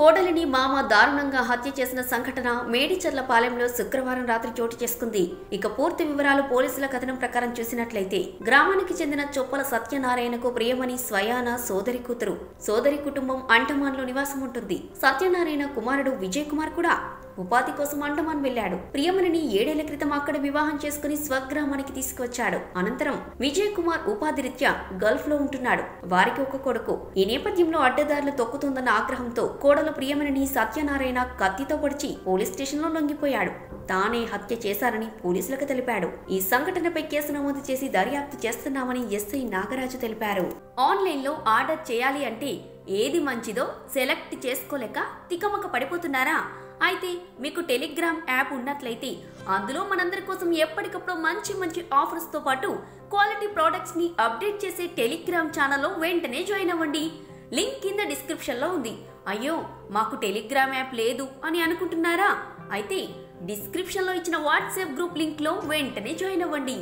కోడలిని మామ దారుణంగా హత్య చేసిన సంఘటన మేడిచర్లపాలెంలో శుక్రవారం రాత్రి చోటు చేసుకుంది. ఇక పూర్తి వివరాలు పోలీసుల కథనం ప్రకారం చూసినట్లయితే గ్రామానికి చెందిన చొప్పల సత్యనారాయణకు ప్రియమణి స్వయాన సోదరి కూతురు. సోదరి కుటుంబం అండమాన్లో నివాసం ఉంటుంది. సత్యనారాయణ కుమారుడు విజయ్ కుమార్ కూడా ఉపాధి కోసం అండమాన్ వెళ్లాడు. ప్రియమణిని 7 ఏళ్ల క్రితం అక్కడ వివాహం చేసుకుని స్వగ్రామానికి తీసుకువచ్చాడు. అనంతరం విజయ్ కుమార్ ఉపాధి రీత్యా గల్ఫ్ లో ఉంటున్నాడు. వారికి ఒక కొడుకు. ఈ నేపథ్యంలో అడ్డదారులు తొక్కుతుందన్న ఆగ్రహంతో కోడలు ప్రియమణిని సత్యనారాయణ కత్తితో పొడిచి పోలీస్ స్టేషన్ లో లొంగిపోయాడు. తానే హత్య చేశారని పోలీసులకు తెలిపాడు. ఈ సంఘటనపై కేసు నమోదు చేసి దర్యాప్తు చేస్తున్నామని ఎస్ఐ నాగరాజు తెలిపారు. ఆన్లైన్ లో ఆర్డర్ చేయాలి అంటే ఏది మంచిదో సెలెక్ట్ చేసుకోలేక తికమక పడిపోతున్నారా? అయితే మీకు టెలిగ్రామ్ యాప్ ఉన్నట్లయితే అందులో మనందరి కోసం ఎప్పటికప్పుడు మంచి ఆఫర్స్ తో పాటు క్వాలిటీ ప్రొడక్ట్స్ ని అప్డేట్ చేసే టెలిగ్రామ్ ఛానల్లో వెంటనే జాయిన్ అవ్వండి. లింక్ కింద డిస్క్రిప్షన్ లో ఉంది. అయ్యో మాకు టెలిగ్రామ్ యాప్ లేదు అని అనుకుంటున్నారా? అయితే డిస్క్రిప్షన్ లో ఇచ్చిన వాట్సాప్ గ్రూప్ లింక్ లో వెంటనే జాయిన్ అవ్వండి.